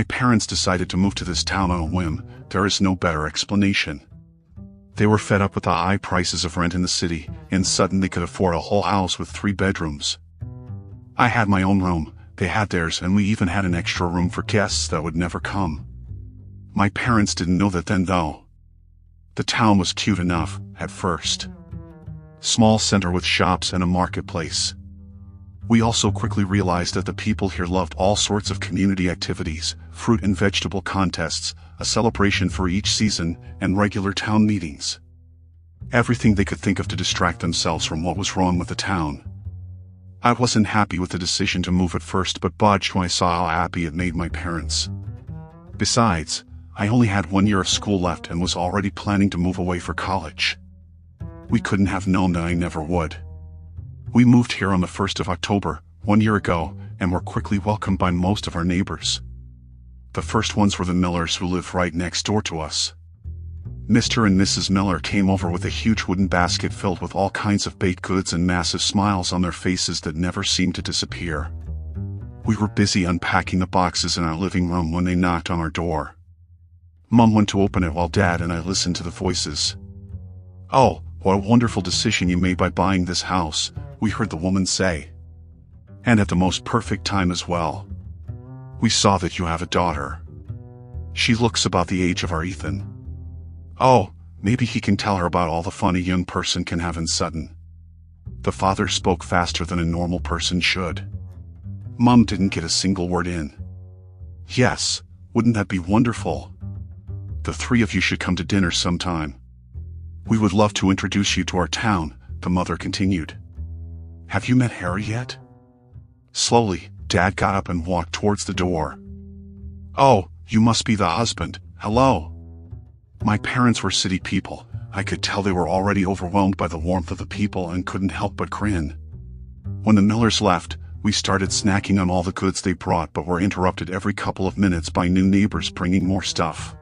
parents decided to move to this town on a whim. There is no better explanation. They were fed up with the high prices of rent in the city, and suddenly they could afford a whole house with 3 bedrooms. I had my own room, they had theirs, and we even had an extra room for guests that would never come. My parents didn't know that then though. The town was cute enough, at first. Small center with shops and a marketplace. We also quickly realized that the people here loved all sorts of community activities, fruit and vegetable contests, a celebration for each season, and regular town meetings. Everything they could think of to distract themselves from what was wrong with the town. I wasn't happy with the decision to move at first, but budged when I saw how happy it made my parents. Besides, I only had 1 year of school left and was already planning to move away for college. We couldn't have known that I never would. We moved here on the 1st of October, 1 year ago, and were quickly welcomed by most of our neighbors. The first ones were the Millers, who lived right next door to us. Mr. and Mrs. Miller came over with a huge wooden basket filled with all kinds of baked goods and massive smiles on their faces that never seemed to disappear. We were busy unpacking the boxes in our living room when they knocked on our door. Mom went to open it while Dad and I listened to the voices. "Oh, what a wonderful decision you made by buying this house," we heard the woman say. "And at the most perfect time as well. We saw that you have a daughter. She looks about the age of our Ethan. Oh, maybe he can tell her about all the fun a young person can have in Sutton." The father spoke faster than a normal person should. Mom didn't get a single word in. "Yes, wouldn't that be wonderful? The 3 of you should come to dinner sometime. We would love to introduce you to our town," the mother continued. "Have you met Harry yet?" Slowly, Dad got up and walked towards the door. "Oh, you must be the husband. Hello." My parents were city people. I could tell they were already overwhelmed by the warmth of the people and couldn't help but grin. When the Millers left, we started snacking on all the goods they brought, but were interrupted every couple of minutes by new neighbors bringing more stuff.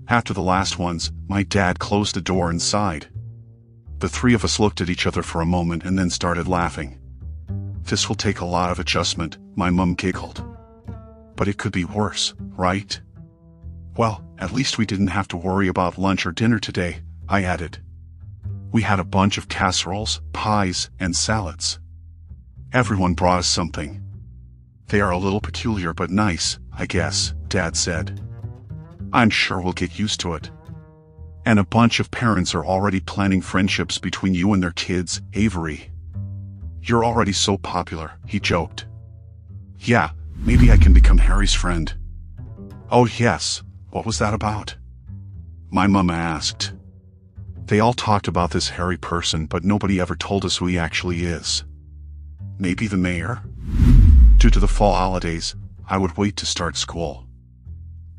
After the last ones, my dad closed the door and sighed. The 3 of us looked at each other for a moment and then started laughing. "This will take a lot of adjustment," my mom giggled. "But it could be worse, right?" "Well, at least we didn't have to worry about lunch or dinner today," I added. "We had a bunch of casseroles, pies, and salads. Everyone brought us something. They are a little peculiar but nice, I guess," Dad said. "I'm sure we'll get used to it. And a bunch of parents are already planning friendships between you and their kids, Avery. You're already so popular," he joked. "Yeah, maybe I can become Harry's friend." "Oh yes, what was that about?" my mom asked. "They all talked about this Harry person, but nobody ever told us who he actually is." "Maybe the mayor?" Due to the fall holidays, I would wait to start school.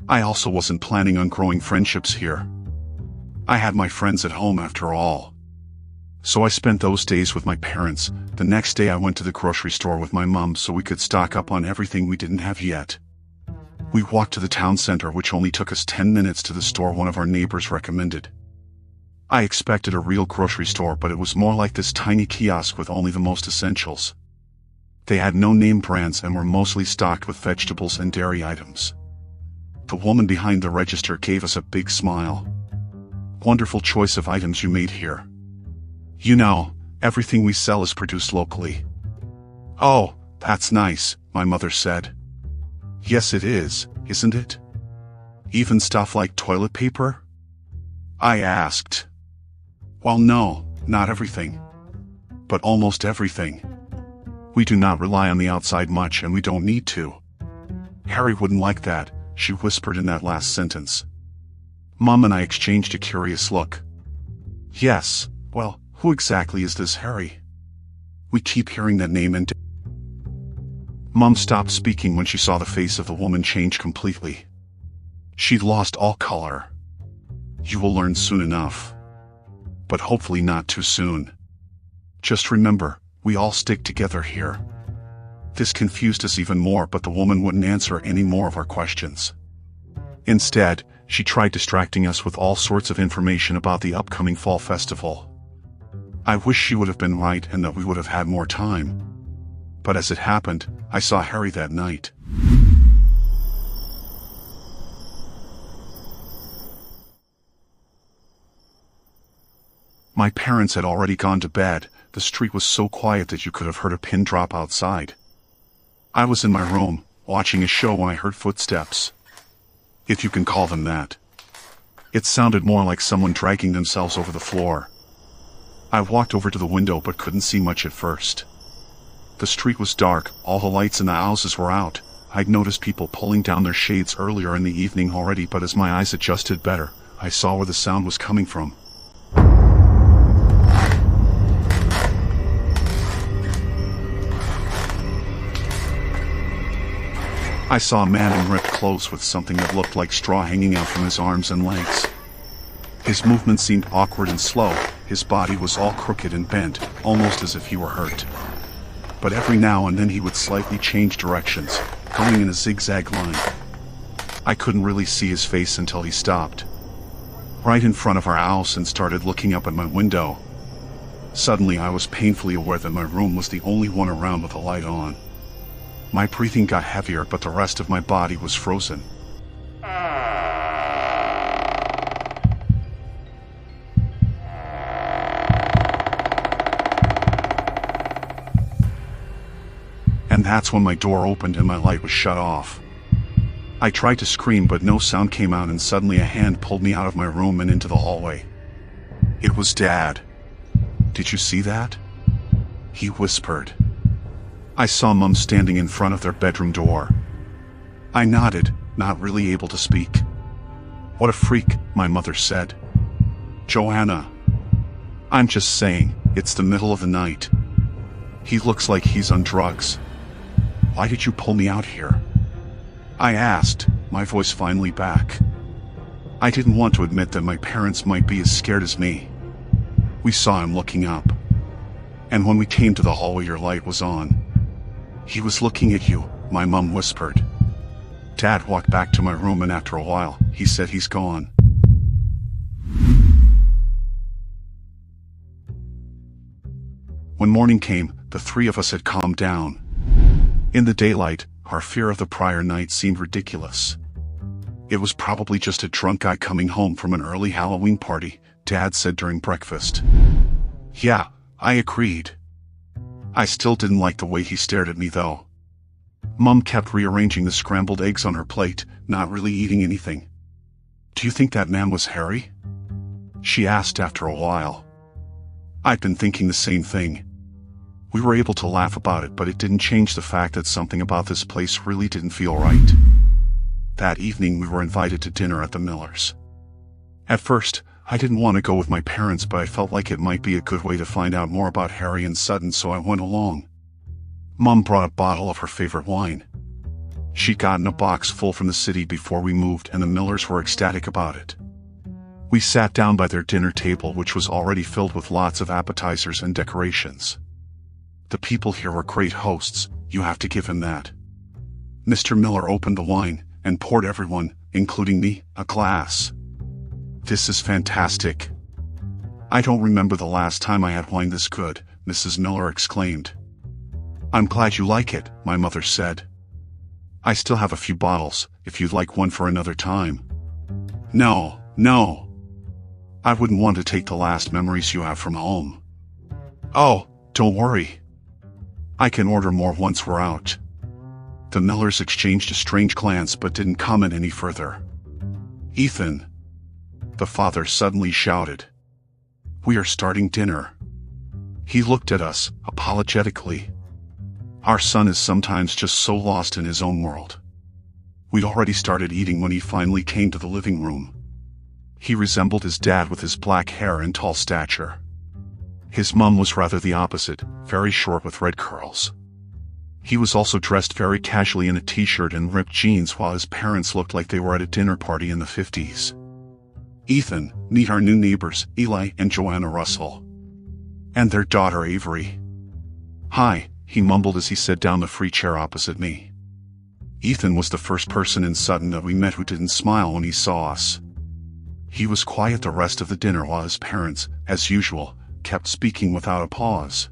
I also wasn't planning on growing friendships here. I had my friends at home after all. So I spent those days with my parents. The next day I went to the grocery store with my mom so we could stock up on everything we didn't have yet. We walked to the town center, which only took us 10 minutes to the store one of our neighbors recommended. I expected a real grocery store, but it was more like this tiny kiosk with only the most essentials. They had no name brands and were mostly stocked with vegetables and dairy items. The woman behind the register gave us a big smile. "Wonderful choice of items you made here. You know, everything we sell is produced locally." "Oh, that's nice," my mother said. "Yes, it is, isn't it? Even stuff like toilet paper?" I asked. "Well, no, not everything. But almost everything. We do not rely on the outside much, and we don't need to." "Harry wouldn't like that," she whispered in that last sentence. Mom and I exchanged a curious look. "Yes, well, who exactly is this Harry? We keep hearing that name and..." Mom stopped speaking when she saw the face of the woman change completely. She'd lost all color. "You will learn soon enough. But hopefully not too soon. Just remember, we all stick together here." This confused us even more, but the woman wouldn't answer any more of our questions. Instead, she tried distracting us with all sorts of information about the upcoming fall festival. I wish she would have been right and that we would have had more time. But as it happened, I saw Harry that night. My parents had already gone to bed. The street was so quiet that you could have heard a pin drop outside. I was in my room, watching a show when I heard footsteps. If you can call them that. It sounded more like someone dragging themselves over the floor. I walked over to the window but couldn't see much at first. The street was dark, all the lights in the houses were out. I'd noticed people pulling down their shades earlier in the evening already, but as my eyes adjusted better, I saw where the sound was coming from. I saw a man in ripped clothes with something that looked like straw hanging out from his arms and legs. His movement seemed awkward and slow. His body was all crooked and bent, almost as if he were hurt. But every now and then he would slightly change directions, going in a zigzag line. I couldn't really see his face until he stopped right in front of our house and started looking up at my window. Suddenly I was painfully aware that my room was the only one around with a light on. My breathing got heavier, but the rest of my body was frozen. And that's when my door opened and my light was shut off. I tried to scream, but no sound came out, and suddenly a hand pulled me out of my room and into the hallway. It was Dad. "Did you see that?" he whispered. I saw Mum standing in front of their bedroom door. I nodded, not really able to speak. "What a freak," my mother said. "Joanna." "I'm just saying, it's the middle of the night. He looks like he's on drugs. Why did you pull me out here?" I asked, my voice finally back. I didn't want to admit that my parents might be as scared as me. We saw him looking up. "And when we came to the hallway, your light was on. He was looking at you," my mum whispered. Dad walked back to my room, and after a while, he said he's gone. When morning came, the three of us had calmed down. In the daylight, our fear of the prior night seemed ridiculous. It was probably just a drunk guy coming home from an early Halloween party, Dad said during breakfast. Yeah, I agreed. I still didn't like the way he stared at me though. Mum kept rearranging the scrambled eggs on her plate, not really eating anything. "Do you think that man was Harry?" she asked after a while. I'd been thinking the same thing. We were able to laugh about it, but it didn't change the fact that something about this place really didn't feel right. That evening we were invited to dinner at the Millers. At first, I didn't want to go with my parents, but I felt like it might be a good way to find out more about Harry and Sutton, so I went along. Mum brought a bottle of her favorite wine. She'd gotten a box full from the city before we moved, and the Millers were ecstatic about it. We sat down by their dinner table, which was already filled with lots of appetizers and decorations. The people here were great hosts, you have to give him that. Mr. Miller opened the wine and poured everyone, including me, a glass. "This is fantastic. I don't remember the last time I had wine this good," Mrs. Miller exclaimed. "I'm glad you like it," my mother said. "I still have a few bottles, if you'd like one for another time." No. I wouldn't want to take the last memories you have from home." "Oh, don't worry. I can order more once we're out." The Millers exchanged a strange glance but didn't comment any further. "Ethan," the father suddenly shouted. "We are starting dinner." He looked at us, apologetically. Our son is sometimes just so lost in his own world. We'd already started eating when he finally came to the living room. He resembled his dad with his black hair and tall stature. His mum was rather the opposite, very short with red curls. He was also dressed very casually in a t-shirt and ripped jeans, while his parents looked like they were at a dinner party in the 50s. "Ethan, meet our new neighbors, Eli and Joanna Russell. And their daughter Avery." "Hi," he mumbled as he sat down the free chair opposite me. Ethan was the first person in Sutton that we met who didn't smile when he saw us. He was quiet the rest of the dinner while his parents, as usual, kept speaking without a pause.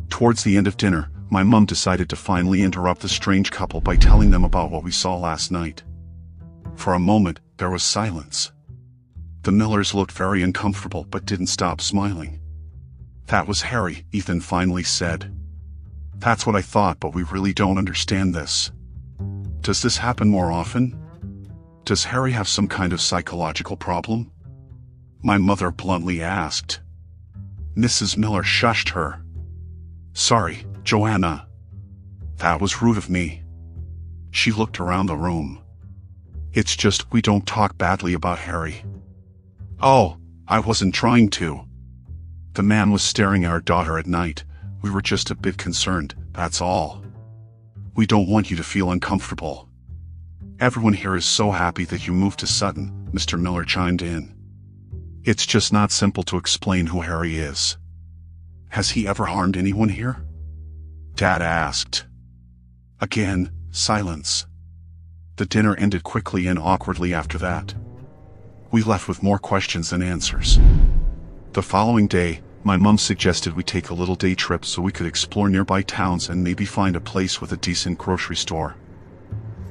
Towards the end of dinner, my mum decided to finally interrupt the strange couple by telling them about what we saw last night. For a moment, there was silence. The Millers looked very uncomfortable but didn't stop smiling. "That was Harry," Ethan finally said. "That's what I thought, but we really don't understand this. Does this happen more often? Does Harry have some kind of psychological problem?" my mother bluntly asked. Mrs. Miller shushed her. "Sorry, Joanna. That was rude of me." She looked around the room. "It's just we don't talk badly about Harry." "Oh, I wasn't trying to." The man was staring at our daughter at night. "We were just a bit concerned, that's all. We don't want you to feel uncomfortable. Everyone here is so happy that you moved to Sutton," Mr. Miller chimed in. "It's just not simple to explain who Harry is." "Has he ever harmed anyone here?" Dad asked. Again, silence. The dinner ended quickly and awkwardly after that. We left with more questions than answers. The following day, my mom suggested we take a little day trip so we could explore nearby towns and maybe find a place with a decent grocery store.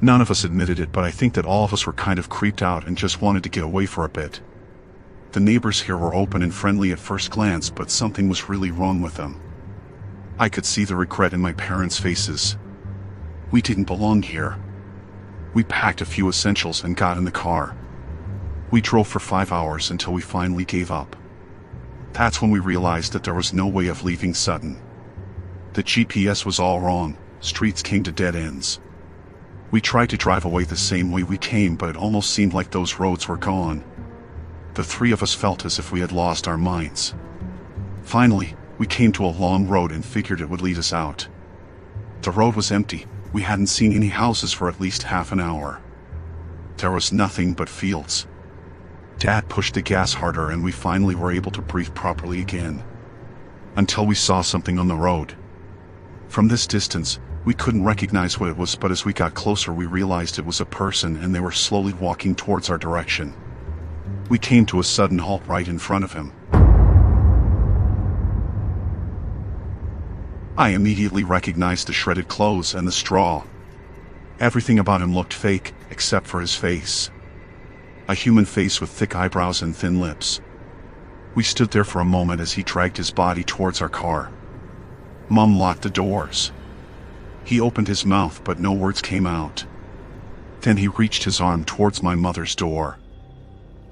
None of us admitted it, but I think that all of us were kind of creeped out and just wanted to get away for a bit. The neighbors here were open and friendly at first glance, but something was really wrong with them. I could see the regret in my parents' faces. We didn't belong here. We packed a few essentials and got in the car. We drove for 5 hours until we finally gave up. That's when we realized that there was no way of leaving Sutton. The GPS was all wrong, streets came to dead ends. We tried to drive away the same way we came, but it almost seemed like those roads were gone. The three of us felt as if we had lost our minds. Finally, we came to a long road and figured it would lead us out. The road was empty. We hadn't seen any houses for at least half an hour. There was nothing but fields. Dad pushed the gas harder and we finally were able to breathe properly again. Until we saw something on the road. From this distance, we couldn't recognize what it was, but as we got closer we realized it was a person and they were slowly walking towards our direction. We came to a sudden halt right in front of him. I immediately recognized the shredded clothes and the straw. Everything about him looked fake, except for his face. A human face with thick eyebrows and thin lips. We stood there for a moment as he dragged his body towards our car. Mom locked the doors. He opened his mouth, but no words came out. Then he reached his arm towards my mother's door.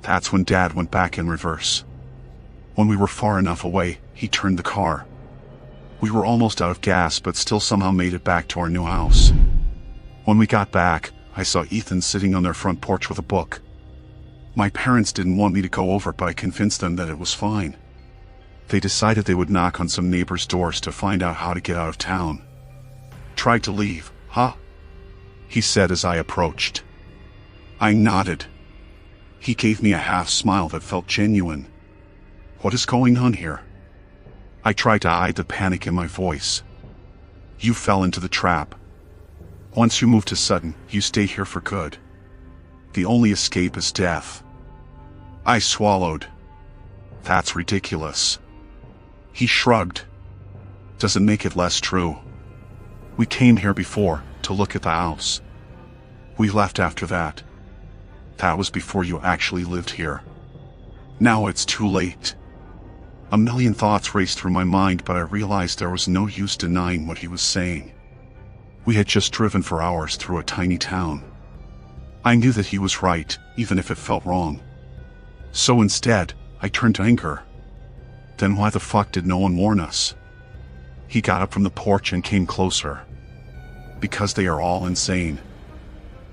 That's when Dad went back in reverse. When we were far enough away, he turned the car. We were almost out of gas, but still somehow made it back to our new house. When we got back, I saw Ethan sitting on their front porch with a book. My parents didn't want me to go over, but I convinced them that it was fine. They decided they would knock on some neighbors' doors to find out how to get out of town. "Tried to leave, huh?" he said as I approached. I nodded. He gave me a half smile that felt genuine. "What is going on here?" I tried to hide the panic in my voice. "You fell into the trap. Once you move to Sutton, you stay here for good. The only escape is death." I swallowed. "That's ridiculous." He shrugged. "Doesn't make it less true. We came here before, to look at the house. We left after that. That was before you actually lived here. Now it's too late." A million thoughts raced through my mind, but I realized there was no use denying what he was saying. We had just driven for hours through a tiny town. I knew that he was right, even if it felt wrong. So instead, I turned to anger. Then why the fuck did no one warn us? He got up from the porch and came closer. "Because they are all insane.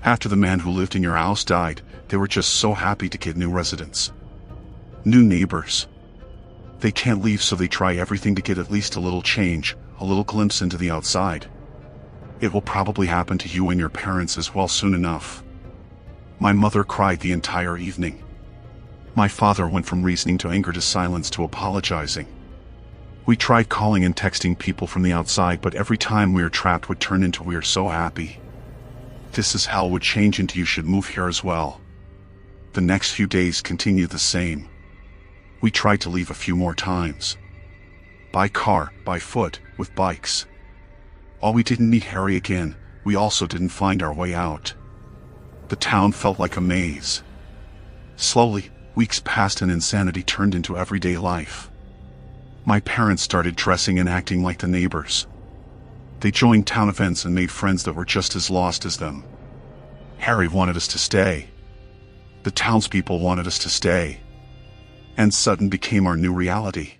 After the man who lived in your house died, they were just so happy to get new residents. New neighbors. They can't leave, so they try everything to get at least a little change, a little glimpse into the outside. It will probably happen to you and your parents as well soon enough." My mother cried the entire evening. My father went from reasoning to anger to silence to apologizing. We tried calling and texting people from the outside, but every time we were trapped would turn into "we are so happy. This is hell" would change into "you should move here as well." The next few days continued the same. We tried to leave a few more times. By car, by foot, with bikes. While we didn't meet Harry again, we also didn't find our way out. The town felt like a maze. Slowly, Weeks passed and insanity turned into everyday life. My parents started dressing and acting like the neighbors. They joined town events and made friends that were just as lost as them. Harry wanted us to stay. The townspeople wanted us to stay. And Sutton became our new reality.